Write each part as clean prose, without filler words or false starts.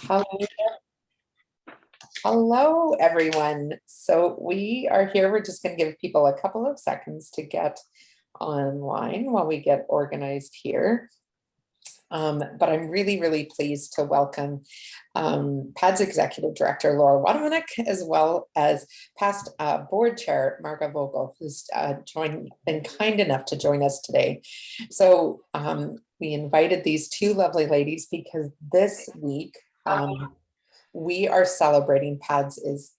Hello, hello, everyone. So we are here. We're just going to give people a couple of seconds to get online while we get organized here. But I'm really, really pleased to welcome PAD's Executive Director, Laura Wademanek, as well as past board chair, Marga Vogel, who's been kind enough to join us today. So we invited these two lovely ladies because this week we are celebrating PAD's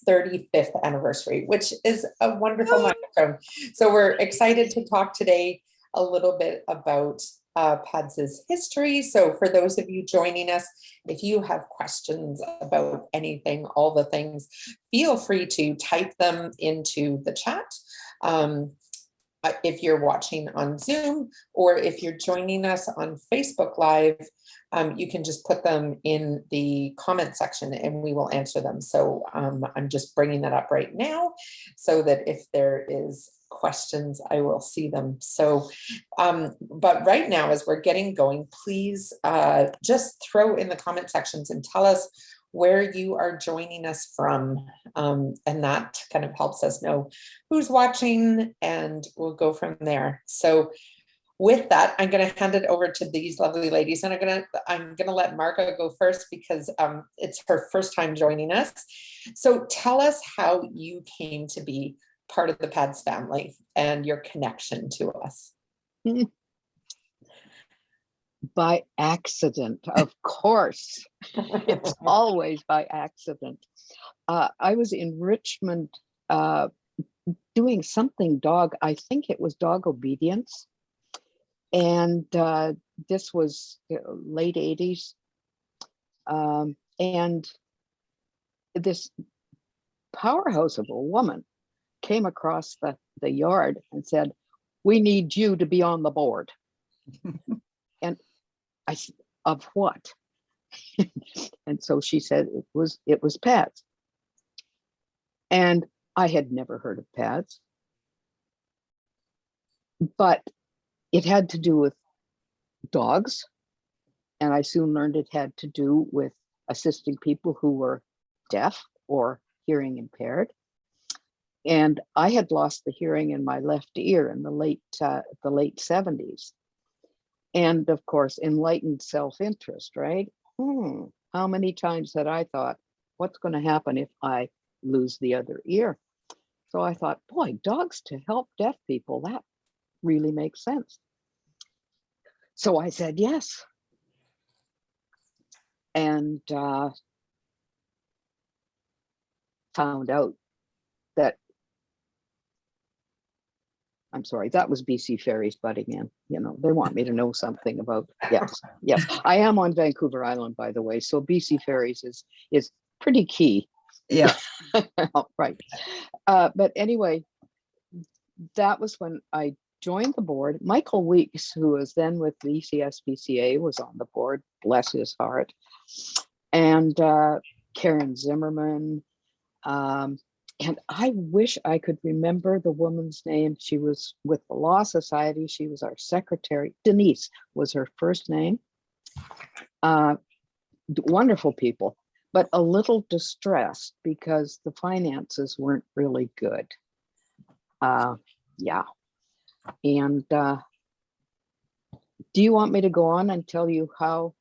35th anniversary, which is a wonderful milestone. So we're excited to talk today a little bit about PAD's history. So for those of you joining us, if you have questions about anything, all the things, feel free to type them into the chat. If you're watching on Zoom or if you're joining us on Facebook Live, you can just put them in the comment section and we will answer them. So I'm just bringing that up right now so that if there is questions, I will see them. So, but right now, as we're getting going, please just throw in the comment sections and tell us where you are joining us from. And that kind of helps us know who's watching and we'll go from there. So with that, I'm going to hand it over to these lovely ladies, and I'm gonna let Marga go first because it's her first time joining us. So tell us how you came to be part of the PADS family and your connection to us. By accident, of course. It's always by accident. I was in Richmond doing something I think it was dog obedience. And this was late 80s. And this powerhouse of a woman came across the yard and said, "We need you to be on the board." And I said, "Of what?" And so she said it was PADS. And I had never heard of PADS, but it had to do with dogs. And I soon learned it had to do with assisting people who were deaf or hearing impaired. And I had lost the hearing in my left ear in the late 70s. And of course, enlightened self-interest, right? How many times had I thought, what's going to happen if I lose the other ear? So I thought, boy, dogs to help deaf people, that really makes sense. So I said yes. And found out that, I'm sorry, that was BC Ferries butting in. You know, they want me to know something about, yes. I am on Vancouver Island, by the way, so BC Ferries is pretty key. Yeah. Right. But anyway, that was when I joined the board. Michael Weeks, who was then with the ECSPCA, was on the board, bless his heart. And Karen Zimmerman. And I wish I could remember the woman's name. She was with the Law Society. She was our secretary. Denise was her first name. Wonderful people, but a little distressed because the finances weren't really good. Yeah. And do you want me to go on and tell you how?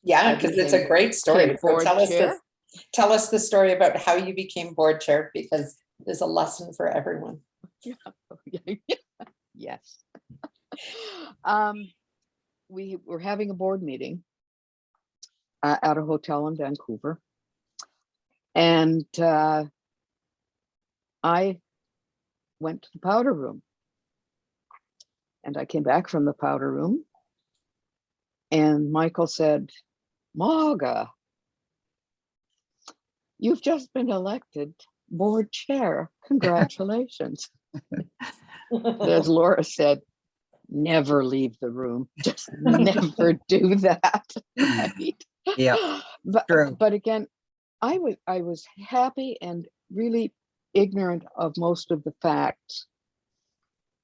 Yeah, because it's a great story. So tell us the story about how you became board chair, because there's a lesson for everyone. Yes. We were having a board meeting at a hotel in Vancouver. And I went to the powder room. And I came back from the powder room. And Michael said, "Marga, you've just been elected board chair. Congratulations." As Laura said, never leave the room. Just never do that. Right? Yeah. But again, I was happy and really ignorant of most of the facts.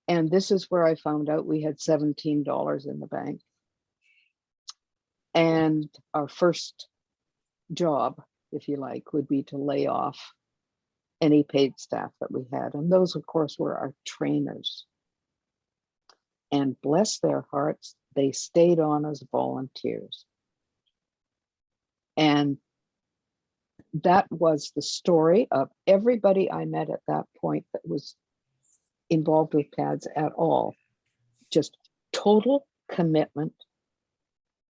And this is where I found out we had $17 in the bank. And our first job, if you like, would be to lay off any paid staff that we had. And those, of course, were our trainers. And bless their hearts, they stayed on as volunteers. And that was the story of everybody I met at that point that was involved with PADS at all. Just total commitment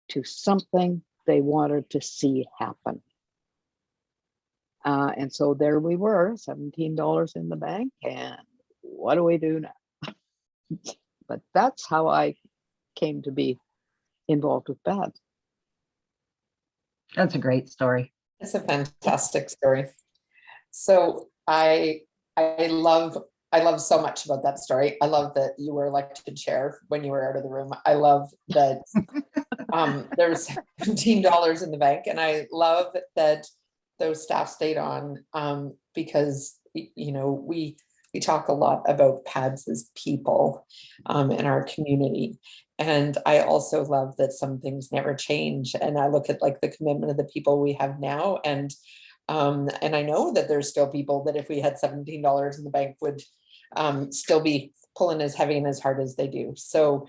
to something they wanted to see happen. And so there we were, $17 in the bank, and what do we do now? But that's how I came to be involved with PADS. That's a great story. It's a fantastic story. So I love so much about that story. I love that you were elected chair when you were out of the room. I love that there was $17 in the bank, and I love that those staff stayed on because you know we talk a lot about PADS as people in our community. And I also love that some things never change. And I look at like the commitment of the people we have now. And I know that there's still people that if we had $17 in the bank would still be pulling as heavy and as hard as they do. So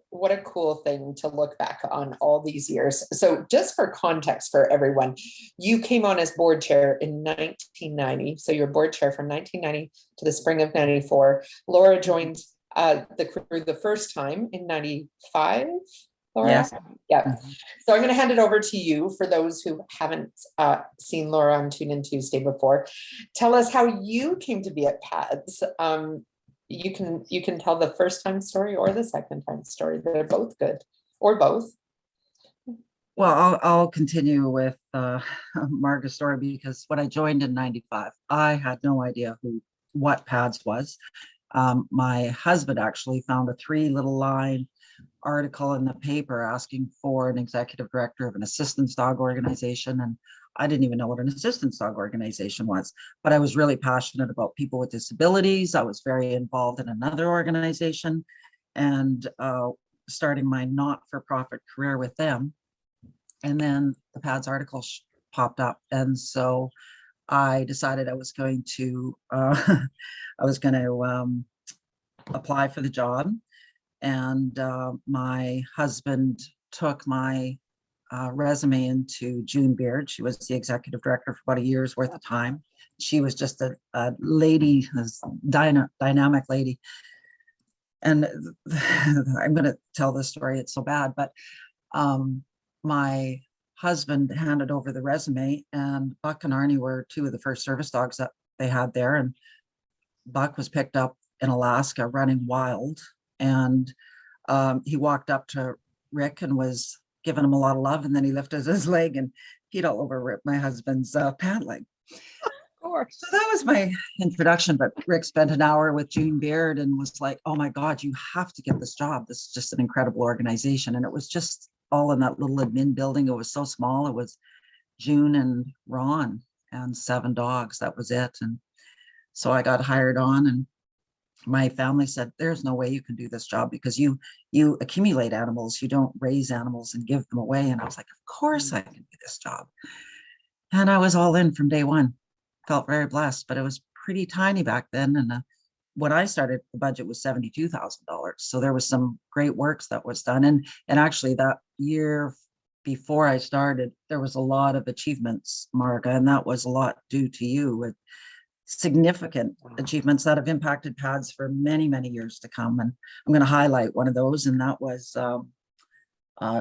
what a cool thing to look back on all these years. So just for context for everyone, you came on as board chair in 1990. So you're board chair from 1990 to the spring of 94. Laura joined the crew the first time in 95. Laura? Yes. Yeah. So I'm going to hand it over to you for those who haven't seen Laura on Tune In Tuesday before. Tell us how you came to be at PADS. You can tell the first time story or the second time story. They're both good, or both. Well, I'll continue with Marga's story, because when I joined in 95, I had no idea what PADS was. My husband actually found a 3-line article in the paper asking for an executive director of an assistance dog organization. And I didn't even know what an assistance dog organization was, but I was really passionate about people with disabilities. I was very involved in another organization and starting my not-for-profit career with them. And then the PADS article popped up. And so I decided I was going to apply for the job. And my husband took my resume into June Beard. She was the executive director for about a year's worth of time. She was just a lady, dynamic lady. And I'm going to tell this story, it's so bad, but my husband handed over the resume, and Buck and Arnie were 2 of the first service dogs that they had there. And Buck was picked up in Alaska running wild. And he walked up to Rick and was giving him a lot of love. And then he lifted his leg and peed all over my husband's pant leg. Of course. So that was my introduction. But Rick spent an hour with June Beard and was like, oh my God, you have to get this job. This is just an incredible organization. And it was just all in that little admin building. It was so small. It was June and Ron and 7 dogs. That was it. And so I got hired on, and my family said, there's no way you can do this job because you accumulate animals, you don't raise animals and give them away. And I was like, of course I can do this job. And I was all in from day one. Felt very blessed, but it was pretty tiny back then. And when I started, the budget was $72,000. So there was some great works that was done. And actually that year before I started, there was a lot of achievements, Marga, and that was a lot due to you. With significant achievements that have impacted PADS for many, many years to come. And I'm going to highlight one of those. And that was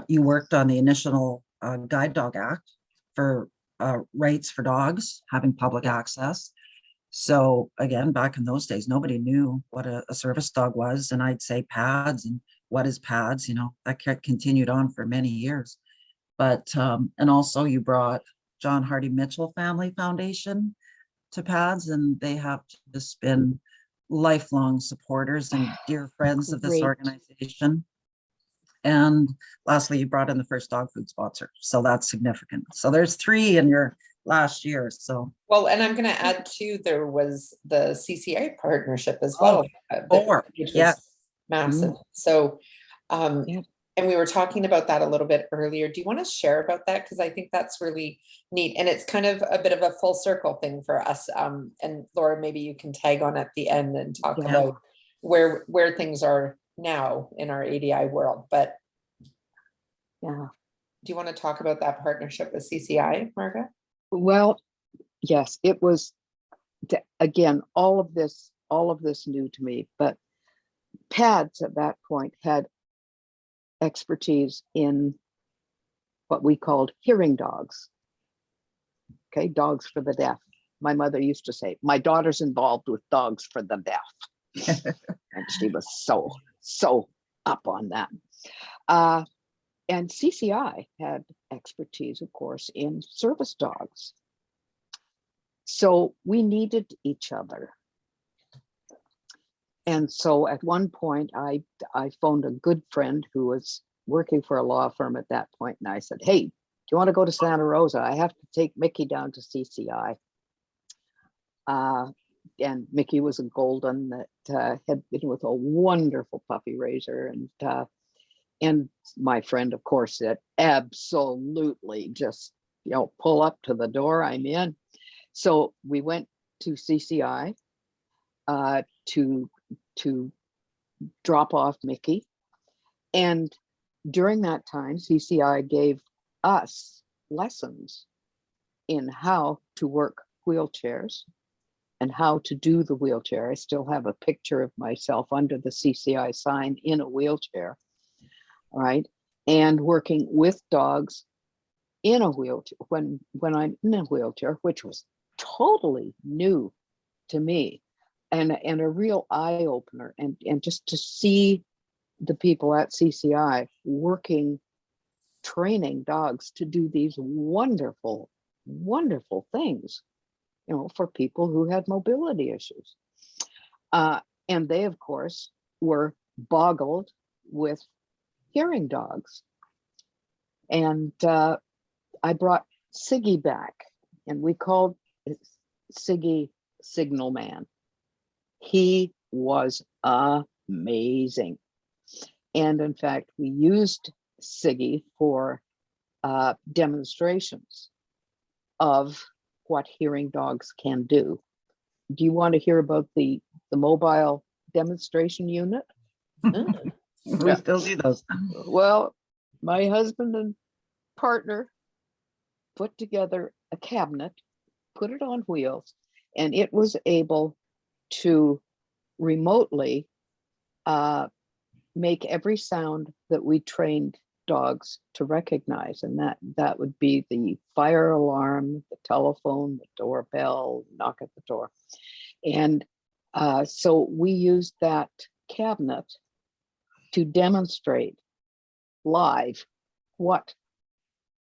you worked on the initial Guide Dog Act for rights for dogs, having public access. So again, back in those days, nobody knew what a service dog was. And I'd say PADS, and what is PADS? You know, that continued on for many years. But, and also you brought John Hardy Mitchell Family Foundation to PADS, and they have just been lifelong supporters and dear friends of this organization. And lastly, you brought in the first dog food sponsor. So that's significant. So there's 3 in your last year. So well, and I'm going to add too, there was the Cca Partnership as well. Or Which was massive. So And we were talking about that a little bit earlier. Do you want to share about that? Because I think that's really neat. And it's kind of a bit of a full circle thing for us. And Laura, maybe you can tag on at the end and talk Yeah. about where things are now in our ADI world. But Yeah. do you want to talk about that partnership with CCI, Marga? Well, yes, it was, again, all of this new to me, but PADS at that point had expertise in what we called hearing dogs. Okay, dogs for the deaf. My mother used to say, my daughter's involved with dogs for the deaf. And she was so up on that. And CCI had expertise, of course, in service dogs. So we needed each other. And so at one point, I phoned a good friend who was working for a law firm at that point, and I said, hey, do you want to go to Santa Rosa? I have to take Mickey down to CCI. And Mickey was a golden that had been with a wonderful puppy raiser. And my friend, of course, said, absolutely, just, pull up to the door, I'm in. So we went to CCI to drop off Mickey. And during that time, CCI gave us lessons in how to work wheelchairs and how to do the wheelchair. I still have a picture of myself under the CCI sign in a wheelchair, right? And working with dogs in a wheelchair, when I'm in a wheelchair, which was totally new to me and a real eye opener. And just to see the people at CCI working, training dogs to do these wonderful, wonderful things, for people who had mobility issues. And they, of course, were boggled with hearing dogs. And I brought Siggy back, and we called Siggy Signal Man. He was amazing. And in fact, we used Siggy for demonstrations of what hearing dogs can do. Do you want to hear about the mobile demonstration unit? We still do those. Well, my husband and partner put together a cabinet, put it on wheels, and it was able to remotely make every sound that we trained dogs to recognize. And that would be the fire alarm, the telephone, the doorbell, knock at the door. And so we used that cabinet to demonstrate live what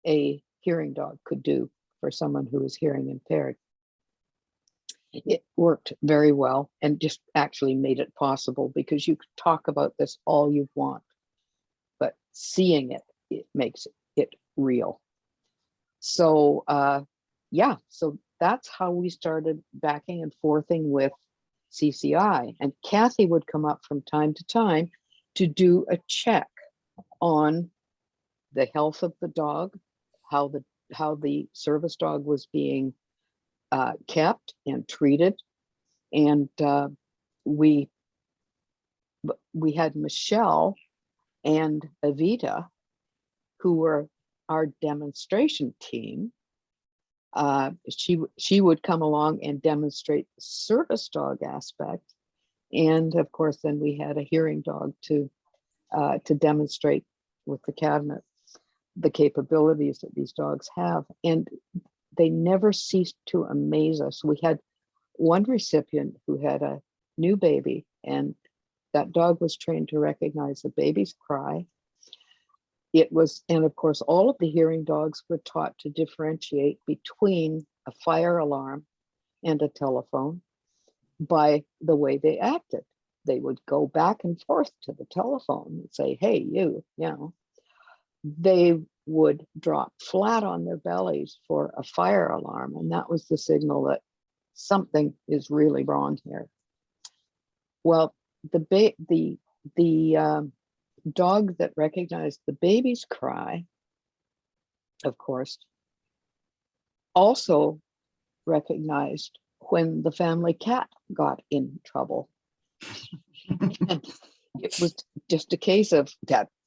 a hearing dog could do for someone who is hearing impaired. It worked very well and just actually made it possible, because you could talk about this all you want, but seeing it makes it real. So yeah, so that's how we started backing and forthing with CCI. And Kathy would come up from time to time to do a check on the health of the dog, how the service dog was being kept and treated. And we had Michelle and Evita, who were our demonstration team. She would come along and demonstrate the service dog aspect. And of course, then we had a hearing dog to demonstrate with the cabinet the capabilities that these dogs have. And they never ceased to amaze us. We had one recipient who had a new baby, and that dog was trained to recognize the baby's cry. And of course, all of the hearing dogs were taught to differentiate between a fire alarm and a telephone by the way they acted. They would go back and forth to the telephone and say, hey, you know. They would drop flat on their bellies for a fire alarm, and that was the signal that something is really wrong here. Well, the dog that recognized the baby's cry, of course, also recognized when the family cat got in trouble. And it was just a case of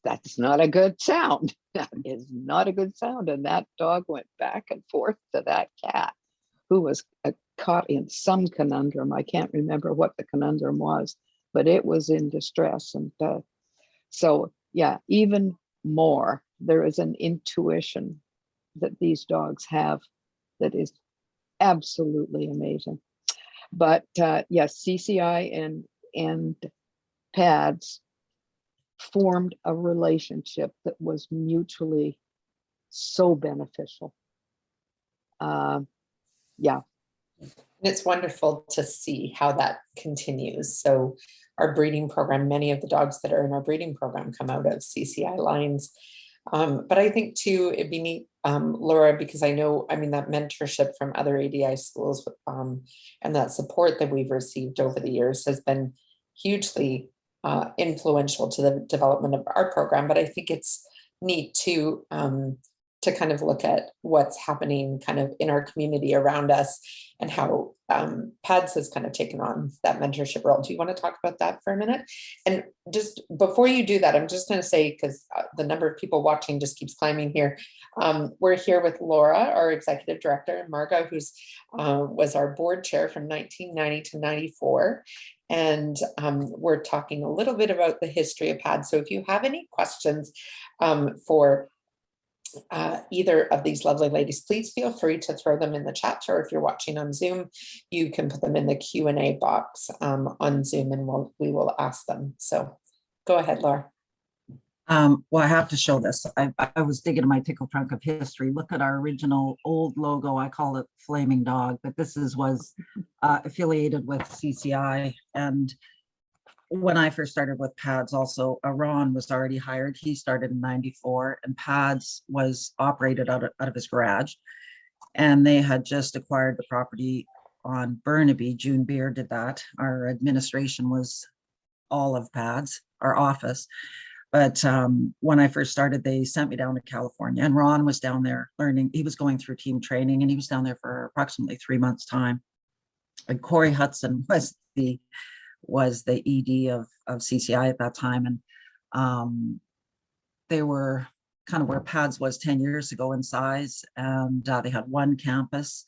that's not a good sound. That is not a good sound. And that dog went back and forth to that cat, who was caught in some conundrum. I can't remember what the conundrum was, but it was in distress. And so, yeah, even more, there is an intuition that these dogs have that is absolutely amazing. But yes, CCI and PADS formed a relationship that was mutually so beneficial. Yeah. And it's wonderful to see how that continues. So our breeding program, many of the dogs that are in our breeding program come out of CCI lines. But I think too, it'd be neat, Laura, because I know, I mean, that mentorship from other ADI schools and that support that we've received over the years has been hugely influential to the development of our program. But I think it's neat to kind of look at what's happening kind of in our community around us and how PADS has kind of taken on that mentorship role. Do you want to talk about that for a minute? And just before you do that, I'm just going to say, because the number of people watching just keeps climbing here. We're here with Laura, our executive director, and Marga, who's was our board chair from 1990 to 94. And we're talking a little bit about the history of PADS. So if you have any questions for either of these lovely ladies, please feel free to throw them in the chat, or if you're watching on Zoom, you can put them in the Q&A box on Zoom, and we will ask them. So go ahead, Laura. Well, I have to show this. I was digging in my tickle trunk of history. Look at our original old logo. I call it Flaming Dog, but this was affiliated with CCI. And when I first started with PADS, also, Ron was already hired. He started in 94, and PADS was operated out of his garage. And they had just acquired the property on Burnaby. June Beer did that. Our administration was all of PADS, our office. But when I first started, they sent me down to California, and Ron was down there learning. He was going through team training, and he was down there for approximately 3 months' time. And Corey Hudson was the ED of CCI at that time. And they were kind of where PADS was 10 years ago in size. And they had one campus.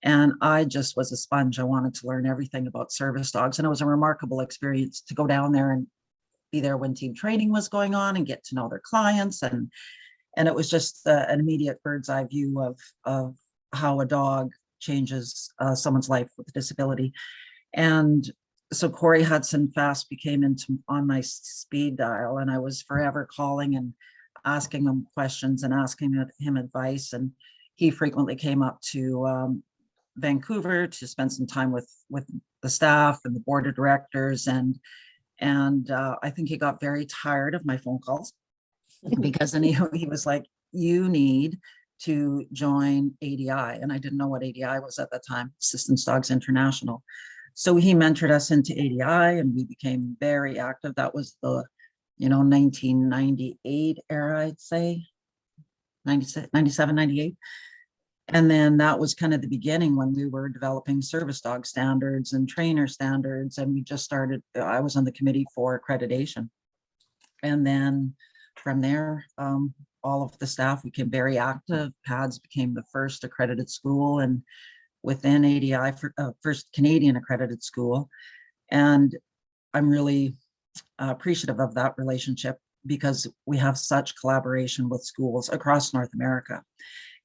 And I just was a sponge. I wanted to learn everything about service dogs. And it was a remarkable experience to go down there and be there when team training was going on and get to know their clients. And it was just an immediate bird's eye view of how a dog changes someone's life with a disability. And so Corey Hudson fast became on my speed dial, and I was forever calling and asking him questions and asking him advice. And he frequently came up to Vancouver to spend some time with the staff and the board of directors. And I think he got very tired of my phone calls because then he was like, you need to join ADI. And I didn't know what ADI was at that time, Assistance Dogs International. So he mentored us into ADI, and we became very active. That was the, 1998 era, I'd say, 96, 97, 98. And then that was kind of the beginning when we were developing service dog standards and trainer standards. And we just started, I was on the committee for accreditation. And then from there, all of the staff became very active. PADS became the first accredited school, and within ADI, first Canadian accredited school. And I'm really appreciative of that relationship because we have such collaboration with schools across North America.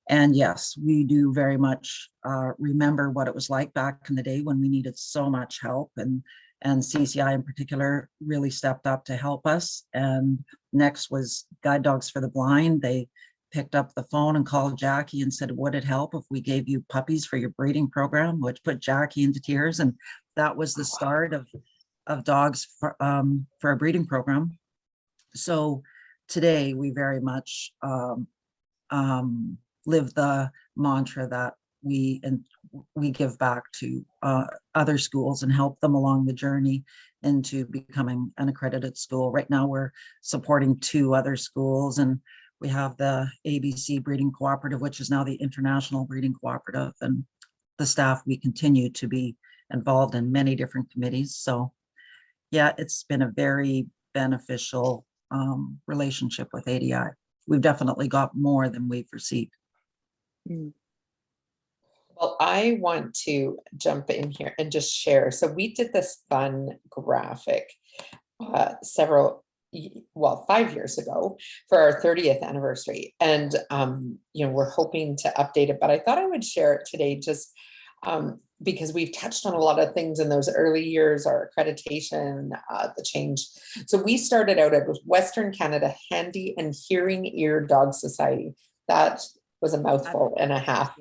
And yes, we do very much remember what it was like back in the day when we needed so much help, and CCI in particular really stepped up to help us. And next was Guide Dogs for the Blind. They picked up the phone and called Jackie and said, would it help if we gave you puppies for your breeding program, which put Jackie into tears. And that was the start of dogs for a breeding program. So today we very much live the mantra that we give back to other schools and help them along the journey into becoming an accredited school. Right now, we're supporting 2 other schools, and we have the ABC Breeding Cooperative, which is now the International Breeding Cooperative, and the staff, we continue to be involved in many different committees. So yeah, it's been a very beneficial relationship with ADI. We've definitely got more than we've received. Well, I want to jump in here and just share. So we did this fun graphic several, well, 5 years ago for our 30th anniversary. And, we're hoping to update it, but I thought I would share it today just because we've touched on a lot of things in those early years, our accreditation, the change. So we started out at Western Canada Handy and Hearing Ear Dog Society. That was a mouthful and a half.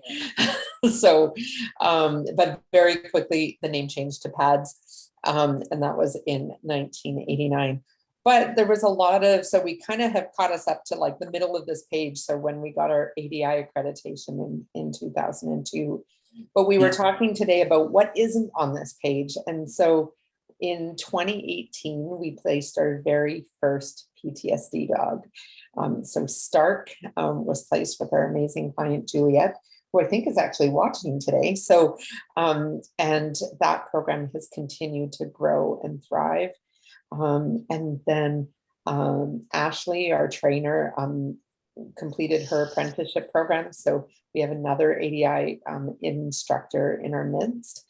So, but very quickly the name changed to PADS, and that was in 1989. But there was a lot of, so we kind of have caught us up to like the middle of this page. So when we got our ADI accreditation in 2002, but we were talking today about what isn't on this page. And so in 2018, we placed our very first PTSD dog. So Stark was placed with our amazing client, Juliet, who I think is actually watching today. So, and that program has continued to grow and thrive. And then Ashley, our trainer, completed her apprenticeship program. So we have another ADI instructor in our midst,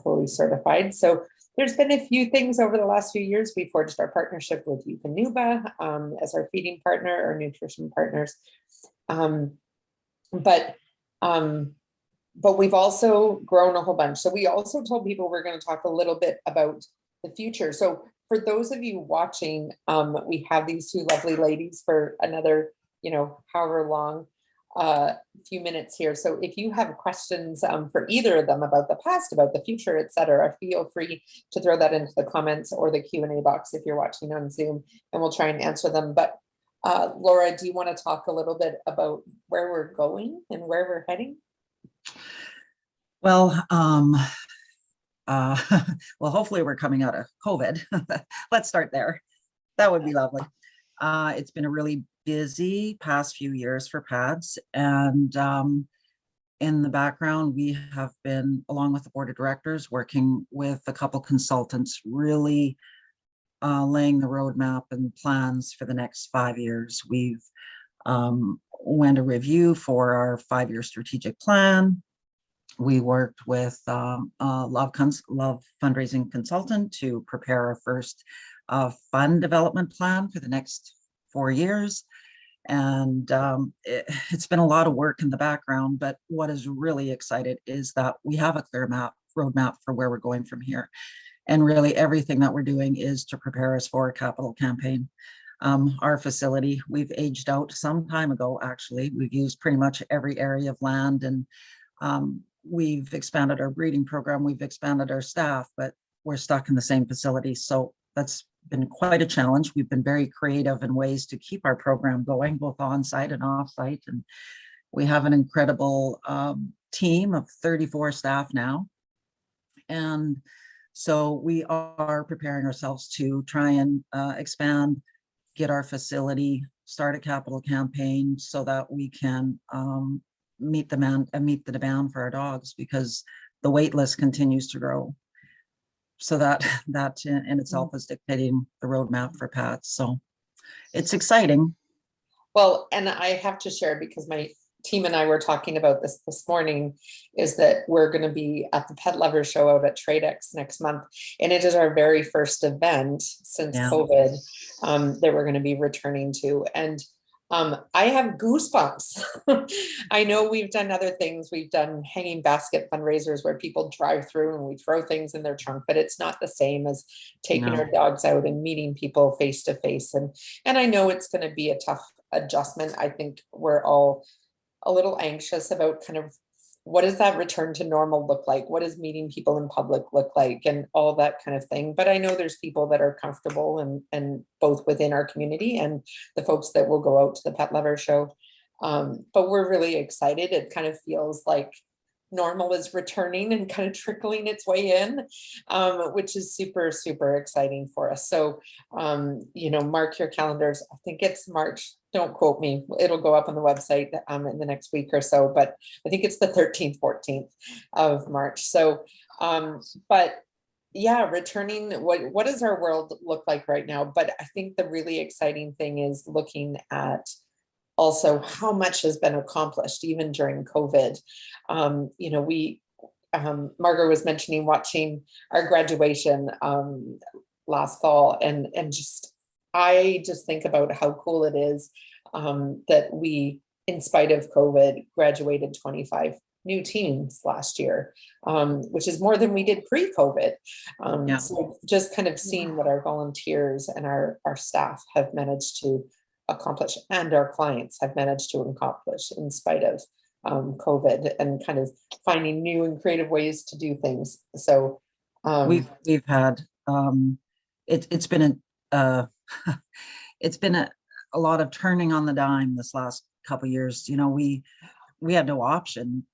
fully certified. So there's been a few things over the last few years. We forged our partnership with Youth and Nuba as our feeding partner, our nutrition partners. But we've also grown a whole bunch. So we also told people we're going to talk a little bit about the future. So for those of you watching, we have these 2 lovely ladies for another, however long, few minutes here. So if you have questions for either of them about the past, about the future, etc., feel free to throw that into the comments or the Q&A box if you're watching on Zoom, and we'll try and answer them. But Laura, do you want to talk a little bit about where we're going and where we're heading? Well, well, hopefully we're coming out of COVID. Let's start there. That would be lovely. It's been a really busy past few years for PADS, and in the background, we have been, along with the board of directors, working with a couple consultants, really laying the roadmap and plans for the next 5 years. We've went a review for our 5-year strategic plan. We worked with Love Fundraising Consultant to prepare our first fund development plan for the next 4 years. And it's been a lot of work in the background, but what is really excited is that we have a clear roadmap for where we're going from here. And really everything that we're doing is to prepare us for a capital campaign. Our facility, we've aged out some time ago, actually. We've used pretty much every area of land, and we've expanded our breeding program, we've expanded our staff, but we're stuck in the same facility. So that's been quite a challenge. We've been very creative in ways to keep our program going, both on-site and off-site. And we have an incredible team of 34 staff now. And so we are preparing ourselves to try and expand, get our facility, start a capital campaign so that we can meet the demand for our dogs, because the wait list continues to grow. So that in itself is dictating the roadmap for PADS. So it's exciting. Well, and I have to share, because my team and I were talking about this morning, is that we're going to be at the Pet Lover Show out at TradeX next month. And it is our very first event since COVID that we're going to be returning to. And I have goosebumps. I know we've done other things. We've done hanging basket fundraisers where people drive through and we throw things in their trunk, but it's not the same as taking our dogs out and meeting people face to face. And I know it's going to be a tough adjustment. I think we're all a little anxious about kind of what does that return to normal look like? What does meeting people in public look like, and all that kind of thing. But I know there's people that are comfortable, and both within our community and the folks that will go out to the Pet Lover Show. But we're really excited. It kind of feels like normal is returning and kind of trickling its way in, which is super, super exciting for us. So, mark your calendars. I think it's March. Don't quote me. It'll go up on the website in the next week or so, but I think it's the 13th, 14th of March. So, but yeah, returning, what does our world look like right now? But I think the really exciting thing is looking at also how much has been accomplished even during COVID. Margaret was mentioning watching our graduation last fall, and I just think about how cool it is that we, in spite of COVID, graduated 25 new teams last year, which is more than we did pre-COVID. So just kind of seeing what our volunteers and our staff have managed to accomplish, and our clients have managed to accomplish in spite of COVID, and kind of finding new and creative ways to do things. So we've had it's been it's been a lot of turning on the dime this last couple of years. We had no option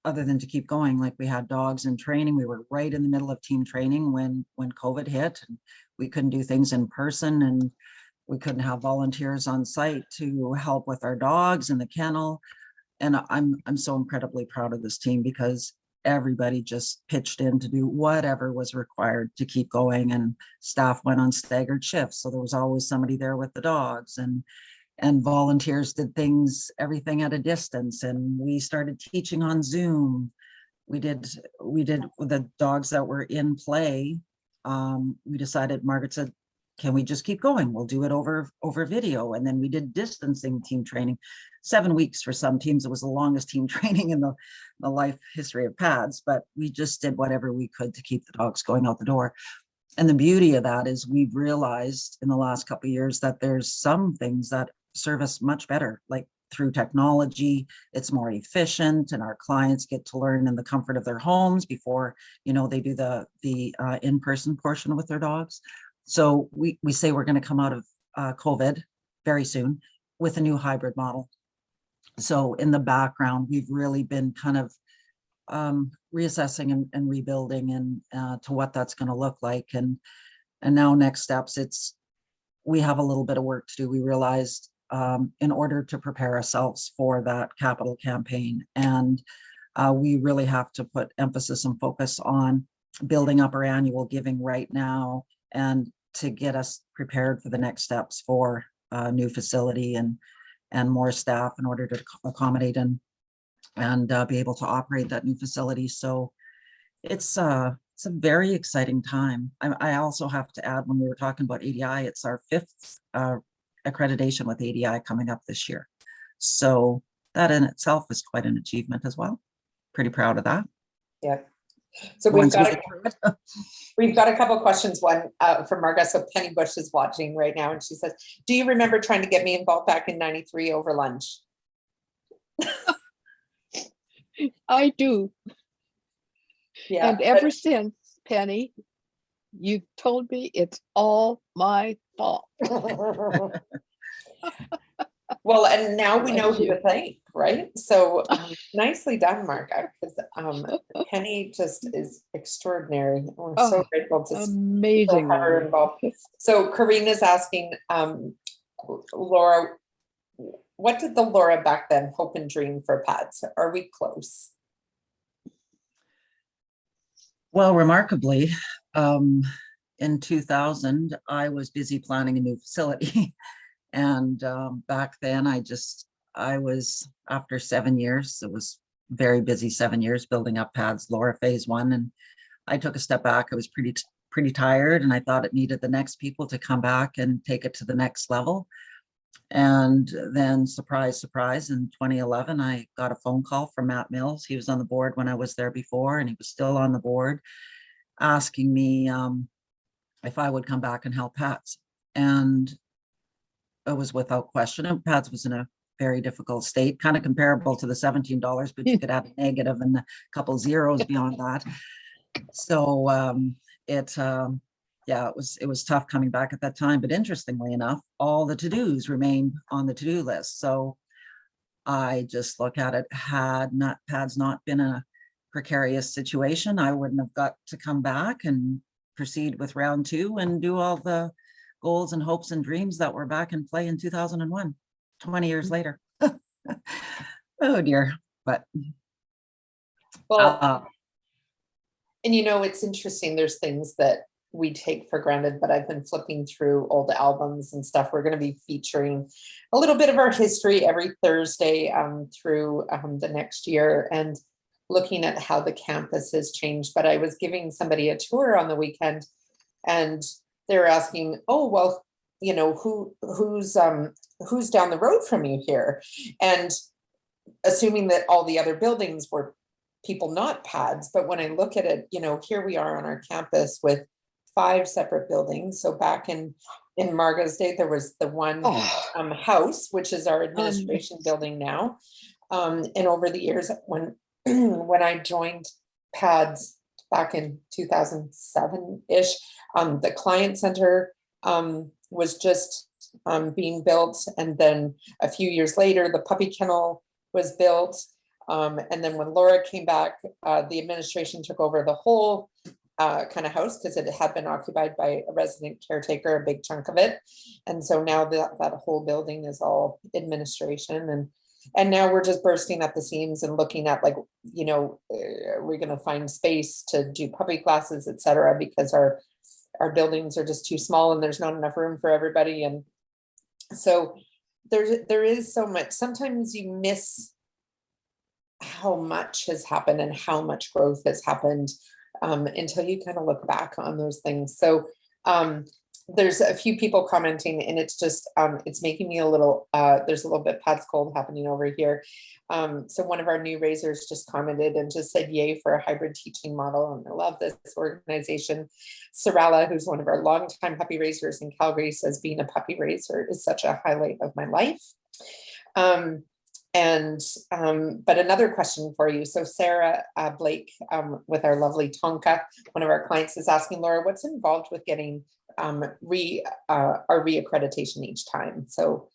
other than to keep going. Like, we had dogs in training. We were right in the middle of team training when COVID hit, and we couldn't do things in person, and we couldn't have volunteers on site to help with our dogs in the kennel. And I'm so incredibly proud of this team, because everybody just pitched in to do whatever was required to keep going, and staff went on staggered shifts. So there was always somebody there with the dogs, and volunteers did everything at a distance. And we started teaching on Zoom. We did the dogs that were in play. We decided, Margaret said, can we just keep going? We'll do it over video. And then we did distancing team training, 7 weeks for some teams. It was the longest team training in the life history of PADS, but we just did whatever we could to keep the dogs going out the door. And the beauty of that is we've realized in the last couple of years that there's some things that serve us much better, like through technology. It's more efficient, and our clients get to learn in the comfort of their homes before, they do the in-person portion with their dogs. So we say we're going to come out of COVID very soon with a new hybrid model. So in the background, we've really been kind of reassessing and rebuilding and to what that's going to look like. And now next steps, we have a little bit of work to do. We realized in order to prepare ourselves for that capital campaign, and we really have to put emphasis and focus on building up our annual giving right now, and to get us prepared for the next steps for a new facility and more staff in order to accommodate and be able to operate that new facility. So it's a very exciting time. I also have to add, when we were talking about ADI, it's our 5th accreditation with ADI coming up this year. So that in itself is quite an achievement as well. Pretty proud of that. Yeah. So we've got a couple of questions. One from Marga. So Penny Bush is watching right now, and she says, do you remember trying to get me involved back in '93 over lunch? I do. Yeah. And ever since, Penny, you told me it's all my fault. Well, and now we know who to thank, right? So nicely done, Marga, because Penny just is extraordinary. We're so grateful to amazing have her involved. So Karina's asking, Laura, what did the Laura back then hope and dream for PADS? Are we close? Well, remarkably, in 2000, I was busy planning a new facility. And back then, I was, after 7 years, it was very busy 7 years building up PADS Laura phase 1. And I took a step back. I was pretty tired, and I thought it needed the next people to come back and take it to the next level. And then surprise, surprise, in 2011, I got a phone call from Matt Mills. He was on the board when I was there before, and he was still on the board, asking me if I would come back and help PADS. And it was without question. And PADS was in a very difficult state, kind of comparable to the $17, but you could add a negative and a couple zeros beyond that. So it was tough coming back at that time. But interestingly enough, all the to-dos remained on the to-do list. So I just look at it, had PADS not been precarious situation, I wouldn't have got to come back and proceed with round 2 and do all the goals and hopes and dreams that were back in play in 2001, 20 years later. Oh dear, but Well, and you know, it's interesting. There's things that we take for granted, but I've been flipping through old albums and stuff. We're going to be featuring a little bit of our history every Thursday through the next year and looking at how the campus has changed. But I was giving somebody a tour on the weekend and they're asking, oh, well, you know, who's down the road from you here? And assuming that all the other buildings were people not pads. But when I look at it, you know, here we are on our campus with 5 separate buildings. So back in Marga's day, there was the one house, which is our administration building now. And over the years, when when I joined pads back in 2007-ish, the client center was just being built. And then a few years later, the puppy kennel was built. And then when Laura came back, the administration took over the whole kind of house because it had been occupied by a resident caretaker, a big chunk of it. And so now that whole building is all administration. And now we're just bursting at the seams and looking at, like, you know, we're going to find space to do puppy classes, et cetera, because our buildings are just too small and there's not enough room for everybody. And so there is so much. Sometimes you miss how much has happened and how much growth has happened until you kind of look back on those things. So there's a few people commenting, and it's just it's making me a little there's a little bit Pat's cold happening over here. So one of our new raisers just commented and just said yay for a hybrid teaching model, and I love this organization. Sarala, who's one of our longtime puppy raisers in Calgary, says being a puppy raiser is such a highlight of my life. But another question for you. So Sarah Blake with our lovely Tonka, one of our clients, is asking, Laura, what's involved with getting our reaccreditation each time? So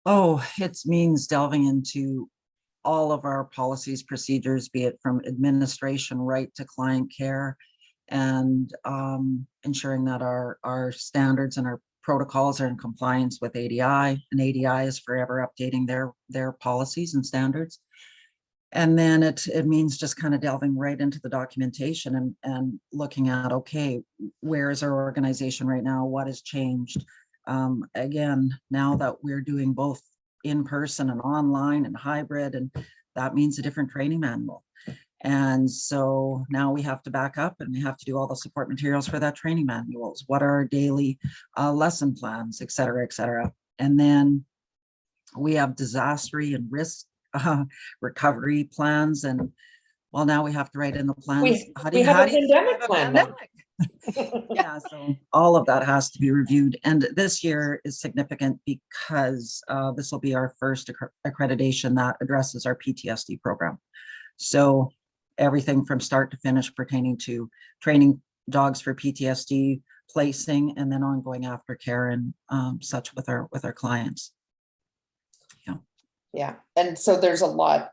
it means delving into all of our policies, procedures, be it from administration right to client care, and ensuring that our standards and our protocols are in compliance with ADI, and ADI is forever updating their policies and standards. And then it means just kind of delving right into the documentation and looking at, okay, where is our organization right now? What has changed? Again, now that we're doing both in person and online and hybrid, and that means a different training manual. And so now we have to back up and we have to do all the support materials for that training manuals. What are our daily lesson plans, et cetera, et cetera. And then we have disaster and risk recovery plans. And well, now we have to write in the plans. We have a pandemic plan now. Yeah, so all of that has to be reviewed. And this year is significant because this will be our first accreditation that addresses our PTSD program. So everything from start to finish pertaining to training dogs for PTSD, placing, and then ongoing aftercare and such with our clients. Yeah. And so there's a lot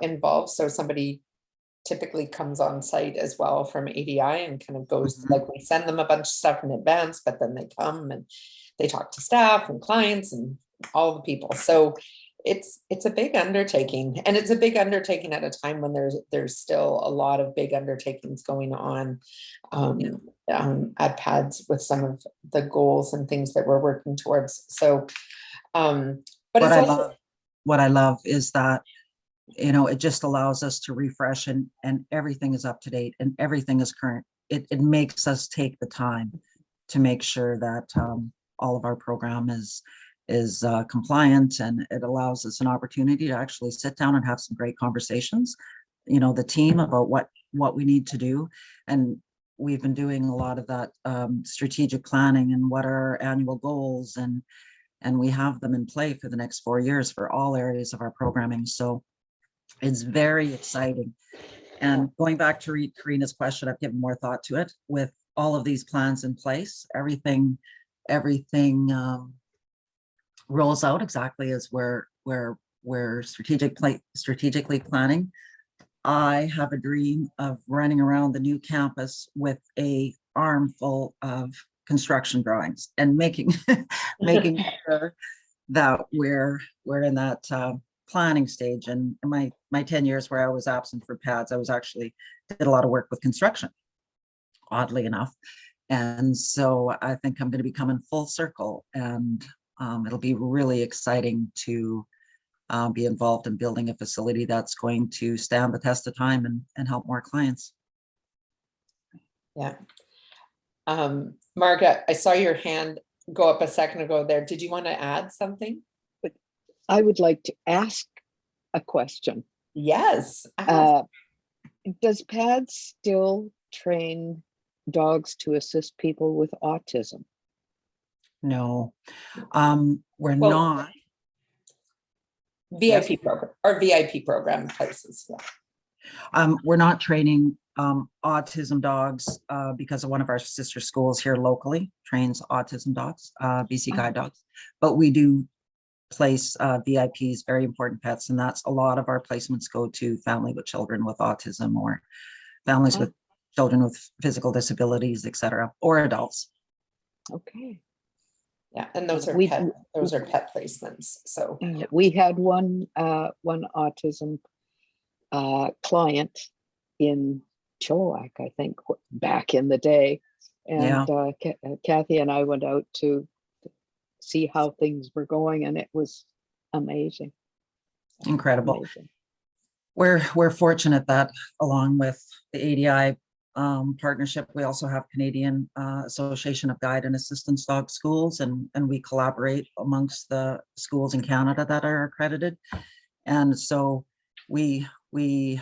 involved. So somebody typically comes on site as well from ADI and kind of goes, like, we send them a bunch of stuff in advance, but then they come and they talk to staff and clients and all the people. So it's a big undertaking, and it's a big undertaking at a time when there's still a lot of big undertakings going on at PADS with some of the goals and things that we're working towards. So, but what I love is that, you know, it just allows us to refresh and everything is up to date and everything is current. It makes us take the time to make sure that all of our program is compliant, and it allows us an opportunity to actually sit down and have some great conversations, you know, the team, about what we need to do. And we've been doing a lot of that strategic planning and what are our annual goals, and we have them in play for the next 4 years for all areas of our programming. So it's very exciting. And going back to read Karina's question, I've given more thought to it. With all of these plans in place, everything rolls out exactly as we're strategically planning. I have a dream of running around the new campus with a armful of construction drawings and making making sure that we're in that planning stage. And my 10 years where I was absent for pads, I was actually did a lot of work with construction, oddly enough. And so I think I'm going to be coming full circle, and it'll be really exciting to be involved in building a facility that's going to stand the test of time and help more clients. Yeah. Marga, I saw your hand go up a second ago there. Did you want to add something? I would like to ask a question. Yes. Does PAD still train dogs to assist people with autism? No, we're Well, not. VIP program or VIP program places. Yeah. We're not training autism dogs because of one of our sister schools here locally trains autism dogs, BC guide dogs, but we do place VIPs, very important pets, and that's a lot of our placements go to family with children with autism or families with children with physical disabilities, etc., or adults. Okay. Yeah, and those are pet placements. So we had one autism client in Chilliwack, I think, back in the day, and Kathy and I went out to see how things were going, and it was amazing. Incredible. Amazing. We're fortunate that along with the ADI partnership, we also have Canadian Association of Guide and Assistance Dog Schools, and we collaborate amongst the schools in Canada that are accredited. And so we're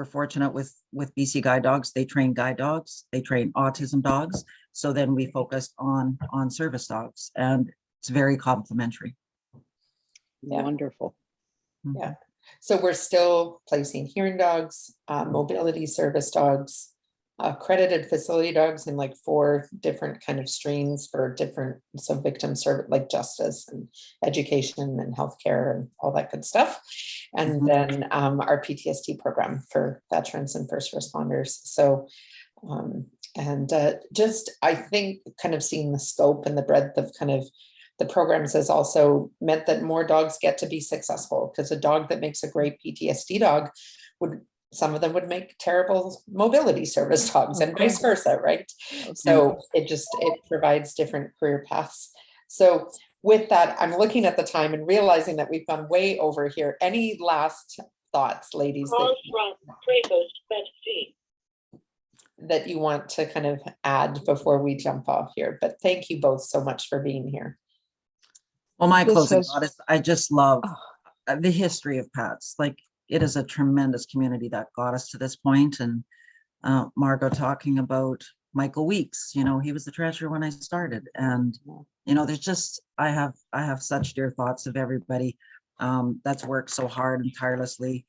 fortunate with BC Guide Dogs. They train guide dogs, they train autism dogs. So then we focus on service dogs, and it's very complementary. Yeah. Wonderful. Yeah. So we're still placing hearing dogs, mobility service dogs, accredited facility dogs in like 4 different kind of streams for different, so victim service, like justice and education and healthcare and all that good stuff. And then our PTSD program for veterans and first responders. So, just, I think kind of seeing the scope and the breadth of kind of the programs has also meant that more dogs get to be successful, because a dog that makes a great PTSD dog some of them would make terrible mobility service dogs, and vice versa, right? Okay. So it provides different career paths. So with that, I'm looking at the time and realizing that we've gone way over here. Any last thoughts, ladies, that you want to kind of add before we jump off here? But thank you both so much for being here. Well, my closing thought is I just love the history of pets. Like, it is a tremendous community that got us to this point. And Margot talking about Michael Weeks, you know, he was the treasurer when I started. And, you know, there's just, I have such dear thoughts of everybody that's worked so hard and tirelessly.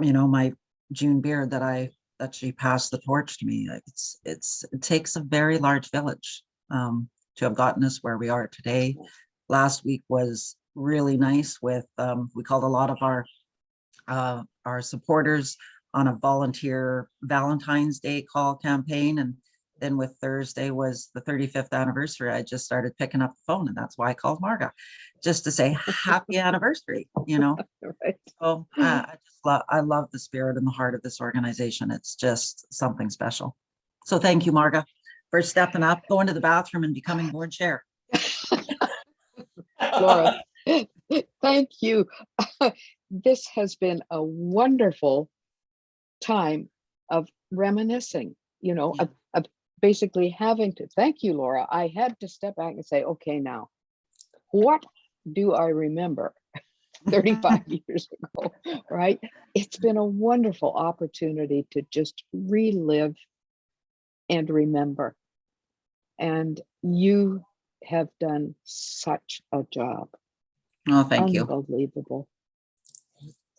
You know, my June Beard that she passed the torch to me. It takes a very large village to have gotten us where we are today. Last week was really nice with, we called a lot of our supporters on a volunteer Valentine's Day call campaign. And then with Thursday was the 35th anniversary. I just started picking up the phone, and that's why I called Marga, just to say happy anniversary, you know. Right. So I love the spirit and the heart of this organization. It's just something special. So thank you, Marga, for stepping up, going to the bathroom and becoming board chair. Laura, thank you. This has been a wonderful time of reminiscing, you know, of basically having to, thank you, Laura. I had to step back and say, okay, now, what do I remember 35 years ago, right? It's been a wonderful opportunity to just relive and remember. And you have done such a job. Oh, thank you. Unbelievable.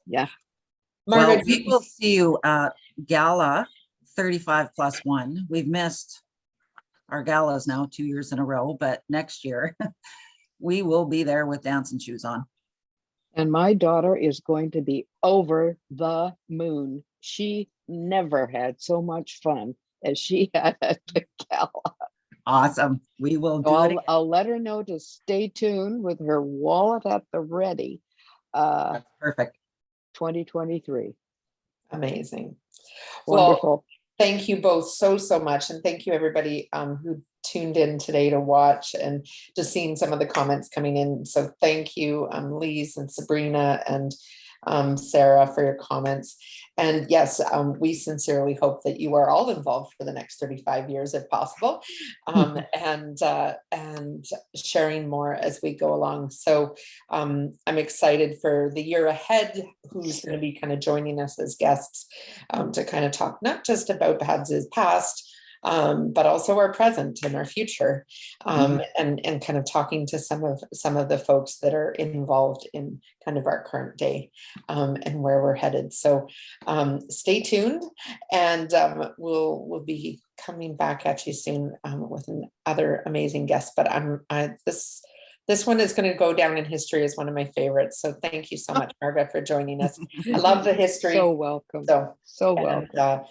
Yeah. Well, we will see you at Gala 35+1. We've missed our galas now 2 years in a row, but next year we will be there with dancing shoes on. And my daughter is going to be over the moon. She never had so much fun as she had at the gala. Awesome. We will So do it. I'll let her know to stay tuned with her wallet at the ready. That's perfect. 2023. Amazing. Well, Wonderful. thank you both so much. And thank you everybody who tuned in today to watch, and just seeing some of the comments coming in. So thank you, Lise and Sabrina and Sarah, for your comments. And yes, we sincerely hope that you are all involved for the next 35 years if possible, and sharing more as we go along. So I'm excited for the year ahead, who's going to be kind of joining us as guests to kind of talk not just about PADS's past, but also our present and our future, and kind of talking to some of the folks that are involved in kind of our current day, and where we're headed. So stay tuned, and we'll be coming back at you soon with another amazing guest. But this one is going to go down in history as one of my favorites. So thank you so much, Marga, for joining us. I love the history. So welcome. So welcome.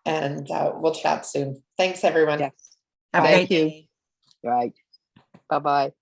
And we'll chat soon. Thanks, everyone. Yes. Have a Thank great you. day. Right. Bye-bye.